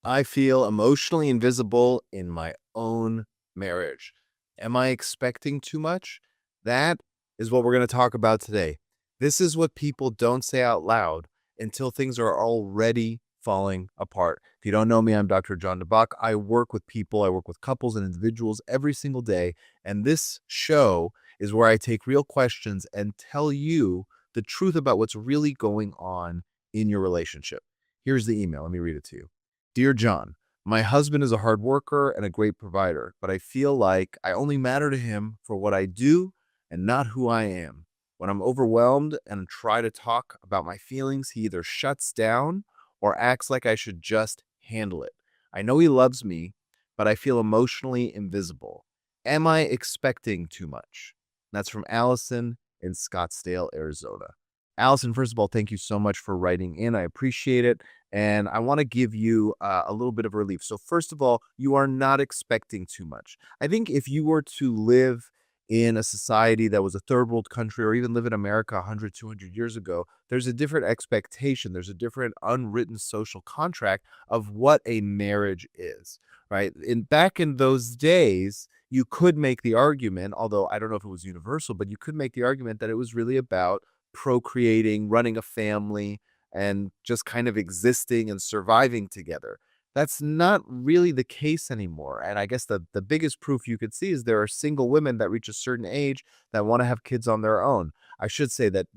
I feel emotionally invisible in my own marriage. Am I expecting too much? That is what we're going to talk about today. This is what people don't say out loud until things are already falling apart. If you don't know me, I'm Dr. John Dabach. I work with people, I work with couples and individuals every single day. And this show is where I take real questions and tell you the truth about what's really going on in your relationship. Here's the email. Let me read it to you. Dear John, my husband is a hard worker and a great provider, but I feel like I only matter to him for what I do and not who I am. When I'm overwhelmed and try to talk about my feelings, he either shuts down or acts like I should just handle it. I know he loves me, but I feel emotionally invisible. Am I expecting too much? That's from Allison in Scottsdale, Arizona. Allison, first of all, thank you so much for writing in. I appreciate it. And I want to give you a little bit of relief. So, first of all, you are not expecting too much. I think if you were to live in a society that was a third world country or even live in America 100, 200 years ago, there's a different expectation. There's a different unwritten social contract of what a marriage is, right? Back in those days, you could make the argument, although I don't know if it was universal, but you could make the argument that it was really about procreating, running a family, and just kind of existing and surviving together. That's not really the case anymore. And I guess the biggest proof you could see is there are single women that reach a certain age that want to have kids on their own. I should say that,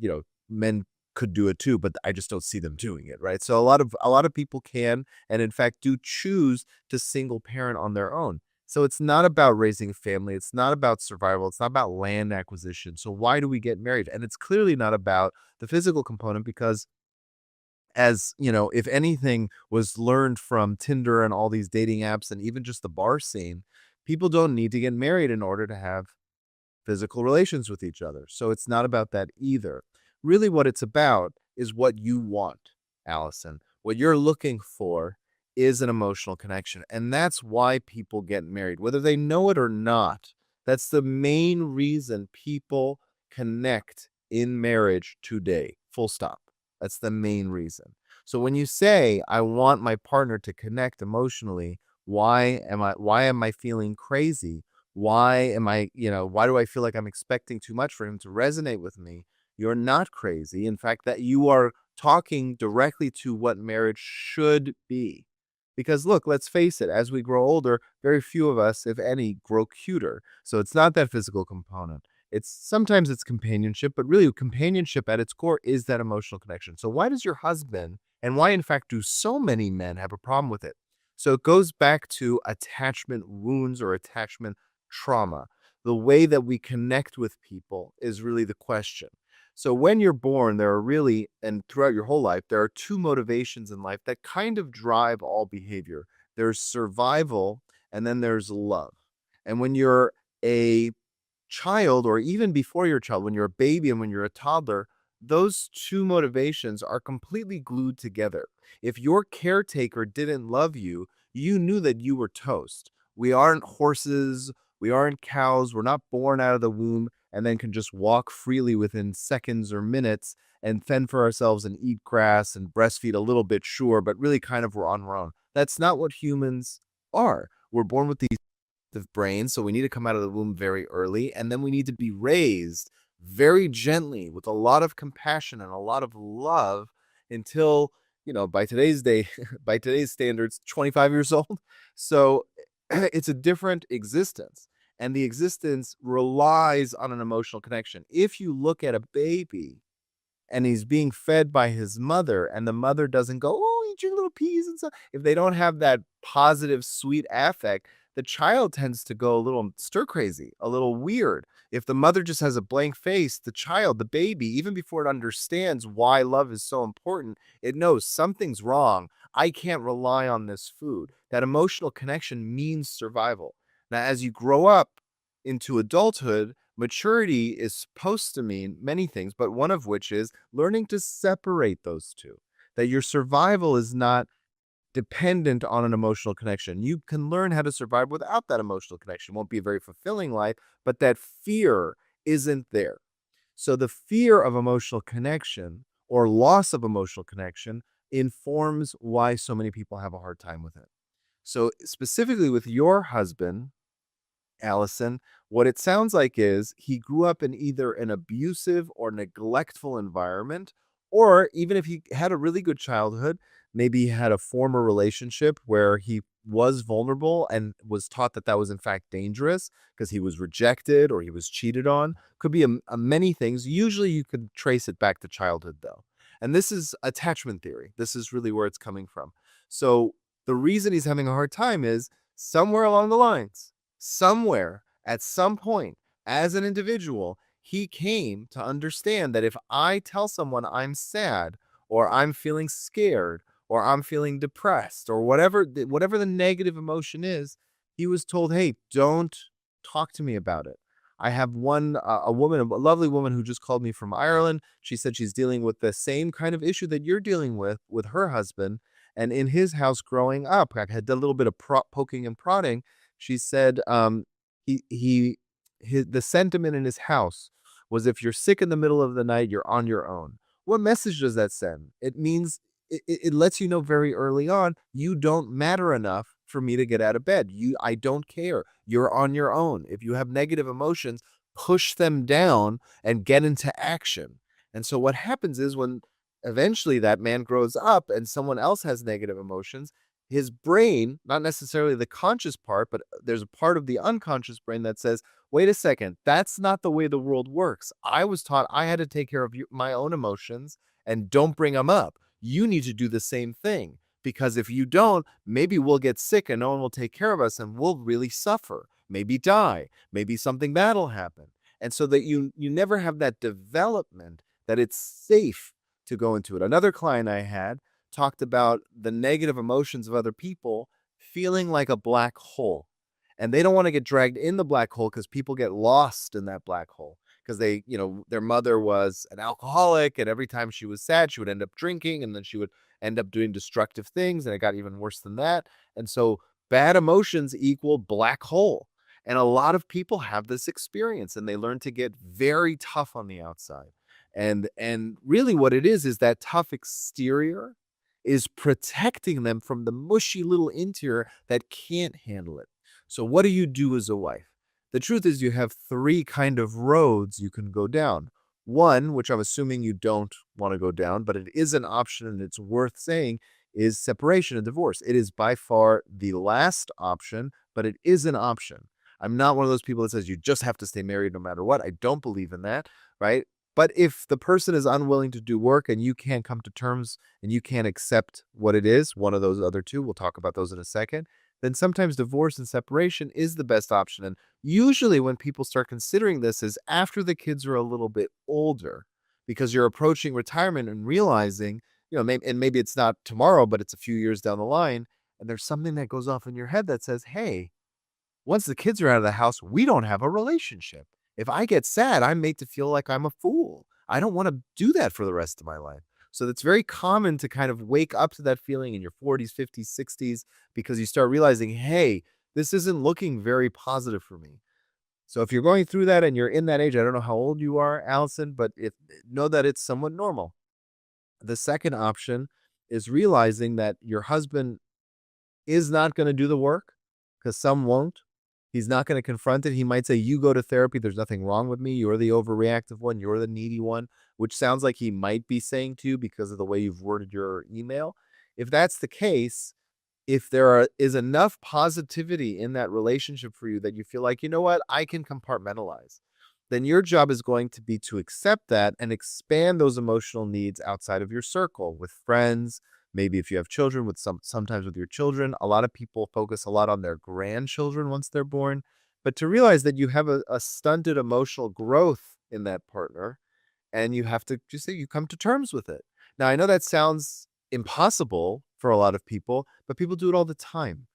men could do it too, but I just don't see them doing it, right? So a lot of people can and in fact do choose to single parent on their own. So it's not about raising a family, it's not about survival, it's not about land acquisition. So why do we get married? And it's clearly not about the physical component because as if anything was learned from Tinder and all these dating apps and even just the bar scene, people don't need to get married in order to have physical relations with each other. So it's not about that either. Really, what it's about is what you want, Allison. What you're looking for is an emotional connection. And that's why people get married, whether they know it or not. That's the main reason people connect in marriage today. Full stop. That's the main reason. So when you say, I want my partner to connect emotionally, why am I feeling crazy? Why do I feel like I'm expecting too much for him to resonate with me? You're not crazy. In fact, that you are talking directly to what marriage should be. Because look, let's face it, as we grow older, very few of us, if any, grow cuter. So it's not that physical component. It's companionship, but really companionship at its core is that emotional connection. So why does your husband, and why in fact do so many men have a problem with it? So it goes back to attachment wounds or attachment trauma. The way that we connect with people is really the question. So when you're born, there are really, and throughout your whole life, there are two motivations in life that kind of drive all behavior. There's survival, and then there's love. And when you're a child, or even before you're a child, when you're a baby and when you're a toddler, those two motivations are completely glued together. If your caretaker didn't love you, you knew that you were toast. We aren't horses, we aren't cows, we're not born out of the womb and then can just walk freely within seconds or minutes and fend for ourselves and eat grass and breastfeed a little bit, sure, but really kind of we're on our own. That's not what humans are. We're born with these brain. So we need to come out of the womb very early. And then we need to be raised very gently with a lot of compassion and a lot of love until, by today's day, by today's standards, 25 years old. So it's a different existence. And the existence relies on an emotional connection. If you look at a baby and he's being fed by his mother and the mother doesn't go, oh, eat your little peas and stuff. If they don't have that positive, sweet affect, the child tends to go a little stir crazy, a little weird. If the mother just has a blank face, the child, the baby, even before it understands why love is so important, it knows something's wrong. I can't rely on this food. That emotional connection means survival. Now, as you grow up into adulthood, maturity is supposed to mean many things, but one of which is learning to separate those two. That your survival is not dependent on an emotional connection. You can learn how to survive without that emotional connection. It won't be a very fulfilling life, but that fear isn't there. So the fear of emotional connection or loss of emotional connection informs why so many people have a hard time with it. So, specifically with your husband, Allison, what it sounds like is he grew up in either an abusive or neglectful environment, or even if he had a really good childhood, maybe he had a former relationship where he was vulnerable and was taught that that was in fact dangerous because he was rejected or he was cheated on. Could be a many things. Usually you could trace it back to childhood though. And this is attachment theory. This is really where it's coming from. So the reason he's having a hard time is somewhere along the lines, somewhere at some point as an individual, he came to understand that if I tell someone I'm sad or I'm feeling scared or I'm feeling depressed or whatever the negative emotion is, he was told, "Hey, don't talk to me about it." I have one a woman, a lovely woman who just called me from Ireland. She said she's dealing with the same kind of issue that you're dealing with her husband. And in his house growing up, I had done a little bit of poking and prodding. She said, he the sentiment in his house was if you're sick in the middle of the night, you're on your own. What message does that send? It means it lets you know very early on, you don't matter enough for me to get out of bed. I don't care. You're on your own. If you have negative emotions, push them down and get into action. And so what happens is when eventually that man grows up and someone else has negative emotions, his brain, not necessarily the conscious part, but there's a part of the unconscious brain that says, wait a second, that's not the way the world works. I was taught I had to take care of my own emotions and don't bring them up. You need to do the same thing because if you don't, maybe we'll get sick and no one will take care of us and we'll really suffer, maybe die, maybe something bad will happen. And so that you never have that development that it's safe to go into it. Another client I had talked about the negative emotions of other people feeling like a black hole. And they don't want to get dragged in the black hole because people get lost in that black hole because their mother was an alcoholic and every time she was sad, she would end up drinking and then she would end up doing destructive things. And it got even worse than that. And so bad emotions equal black hole. And a lot of people have this experience and they learn to get very tough on the outside. And really what it is that tough exterior is protecting them from the mushy little interior that can't handle it. So what do you do as a wife? The truth is you have three kind of roads you can go down. One, which I'm assuming you don't want to go down, but it is an option and it's worth saying, is separation and divorce. It is by far the last option, but it is an option. I'm not one of those people that says you just have to stay married no matter what. I don't believe in that, right? But if the person is unwilling to do work and you can't come to terms and you can't accept what it is, one of those other two, we'll talk about those in a second, then sometimes divorce and separation is the best option. And usually when people start considering this is after the kids are a little bit older because you're approaching retirement and realizing, maybe it's not tomorrow, but it's a few years down the line. And there's something that goes off in your head that says, hey, once the kids are out of the house, we don't have a relationship. If I get sad, I'm made to feel like I'm a fool. I don't want to do that for the rest of my life. So it's very common to kind of wake up to that feeling in your 40s, 50s, 60s, because you start realizing, hey, this isn't looking very positive for me. So if you're going through that and you're in that age, I don't know how old you are, Allison, but know that it's somewhat normal. The second option is realizing that your husband is not going to do the work because some won't. He's not going to confront it. He might say, you go to therapy. There's nothing wrong with me. You're the overreactive one. You're the needy one, which sounds like he might be saying to you because of the way you've worded your email. If that's the case, if is enough positivity in that relationship for you that you feel like, you know what, I can compartmentalize, then your job is going to be to accept that and expand those emotional needs outside of your circle with friends. Maybe if you have children, sometimes with your children. A lot of people focus a lot on their grandchildren once they're born, but to realize that you have a stunted emotional growth in that partner and you have to just say you come to terms with it. Now, I know that sounds impossible for a lot of people, but people do it all the time.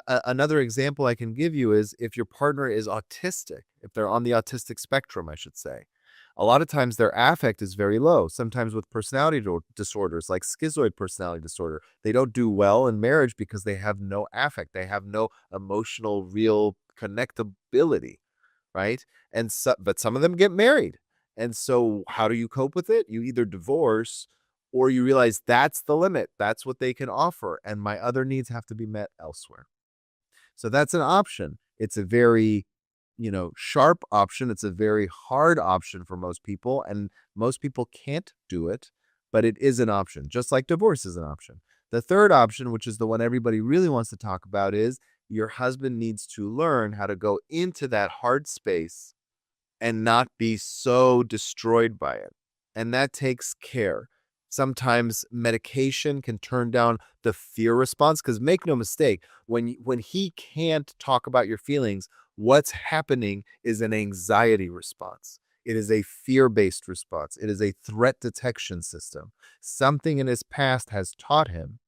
Another example I can give you is if your partner is autistic, if they're on the autistic spectrum, I should say. A lot of times their affect is very low. Sometimes with personality disorders like schizoid personality disorder, they don't do well in marriage because they have no affect. They have no emotional, real connectability, right? But some of them get married. And so how do you cope with it? You either divorce or you realize that's the limit. That's what they can offer. And my other needs have to be met elsewhere. So that's an option. It's a very, sharp option. It's a very hard option for most people. And most people can't do it, but it is an option, just like divorce is an option. The third option, which is the one everybody really wants to talk about, is your husband needs to learn how to go into that hard space and not be so destroyed by it. And that takes care. Sometimes medication can turn down the fear response, because make no mistake, when he can't talk about your feelings, what's happening is an anxiety response. It is a fear-based response. It is a threat detection system. Something in his past has taught him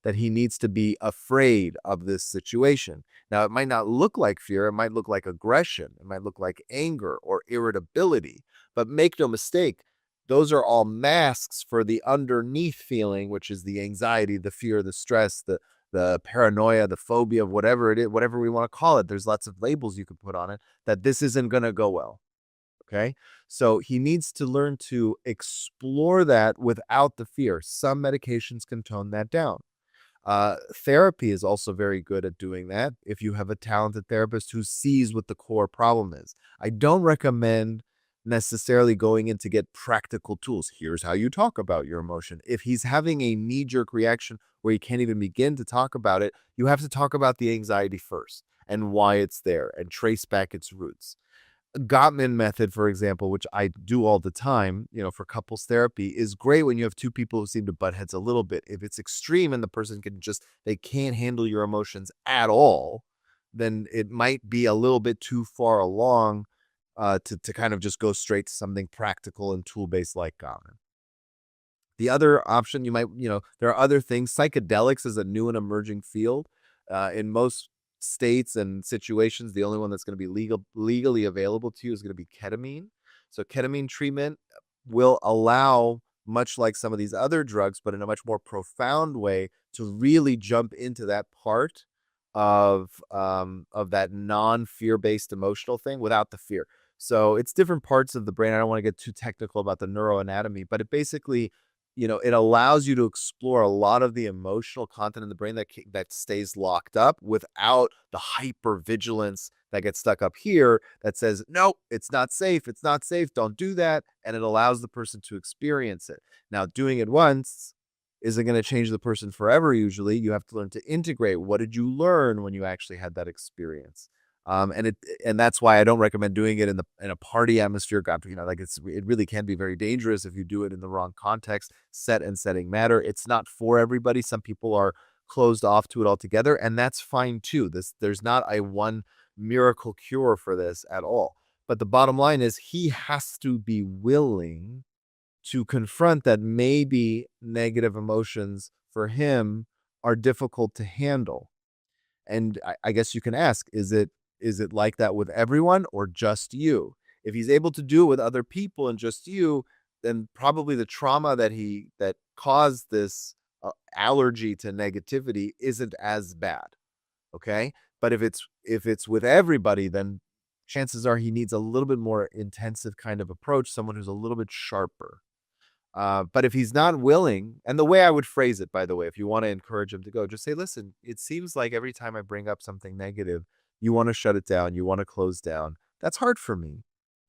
that he needs to be afraid of this situation. Now, it might not look like fear. It might look like aggression. It might look like anger or irritability. But make no mistake, those are all masks for the underneath feeling, which is the anxiety, the fear, the stress, the paranoia, the phobia, whatever it is, whatever we want to call it. There's lots of labels you could put on it, that this isn't going to go well. Okay. So he needs to learn to explore that without the fear. Some medications can tone that down. Therapy is also very good at doing that if you have a talented therapist who sees what the core problem is. I don't recommend necessarily going in to get practical tools. Here's how you talk about your emotion. If he's having a knee-jerk reaction where he can't even begin to talk about it, you have to talk about the anxiety first and why it's there and trace back its roots. Gottman method, for example, which I do all the time, for couples therapy, is great when you have two people who seem to butt heads a little bit. If it's extreme and the person they can't handle your emotions at all, then it might be a little bit too far along to kind of just go straight to something practical and tool-based like Gottman. The other option there are other things. Psychedelics is a new and emerging field. In most states and situations, the only one that's going to be legally available to you is going to be ketamine. So ketamine treatment will allow, much like some of these other drugs, but in a much more profound way, to really jump into that part of that non-fear-based emotional thing without the fear. So it's different parts of the brain. I don't want to get too technical about the neuroanatomy, but it basically, it allows you to explore a lot of the emotional content in the brain that stays locked up without the hyper vigilance that gets stuck up here that says, no, it's not safe. It's not safe. Don't do that. And it allows the person to experience it. Now, doing it once isn't going to change the person forever. Usually you have to learn to integrate. What did you learn when you actually had that experience? And that's why I don't recommend doing it in a party atmosphere. It really can be very dangerous if you do it in the wrong context. Setting matter. It's not for everybody. Some people are closed off to it altogether, and that's fine too. There's not a one miracle cure for this at all. But the bottom line is he has to be willing to confront that maybe negative emotions for him are difficult to handle. And I guess you can ask, is it like that with everyone or just you? If he's able to do it with other people and just you, then probably the trauma that caused this allergy to negativity isn't as bad. Okay. But if it's with everybody, then chances are he needs a little bit more intensive kind of approach, someone who's a little bit sharper. But if he's not willing, and the way I would phrase it, by the way, if you want to encourage him to go, just say, listen, it seems like every time I bring up something negative, you want to shut it down. You want to close down. That's hard for me.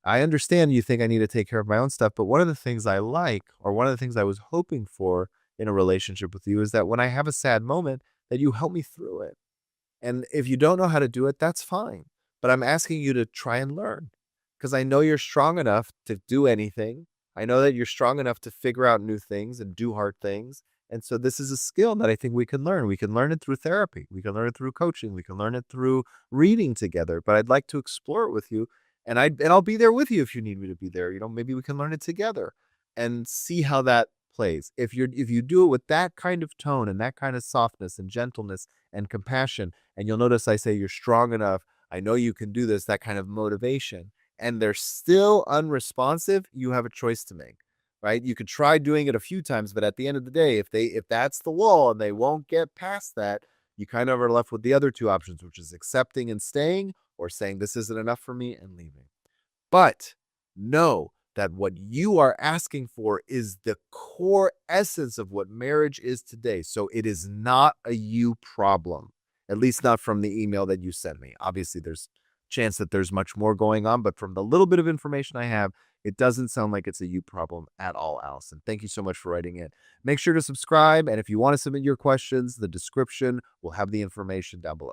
I understand you think I need to take care of my own stuff, but one of the things I like, or one of the things I was hoping for in a relationship with you, is that when I have a sad moment, that you help me through it. And if you don't know how to do it, that's fine. But I'm asking you to try and learn, because I know you're strong enough to do anything. I know that you're strong enough to figure out new things and do hard things. And so this is a skill that I think we can learn. We can learn it through therapy. We can learn it through coaching. We can learn it through reading together. But I'd like to explore it with you. And I'll be there with you if you need me to be there. Maybe we can learn it together and see how that plays. If you do it with that kind of tone and that kind of softness and gentleness and compassion, and you'll notice I say you're strong enough, I know you can do this, that kind of motivation, and they're still unresponsive, you have a choice to make, right? You could try doing it a few times, but at the end of the day, if that's the wall and they won't get past that, you kind of are left with the other two options, which is accepting and staying, or saying this isn't enough for me and leaving. But know that what you are asking for is the core essence of what marriage is today. So it is not a you problem, at least not from the email that you sent me. Obviously, there's chance that there's much more going on, but from the little bit of information I have, it doesn't sound like it's a you problem at all, Allison. Thank you so much for writing in. Make sure to subscribe, and if you want to submit your questions, the description will have the information down below.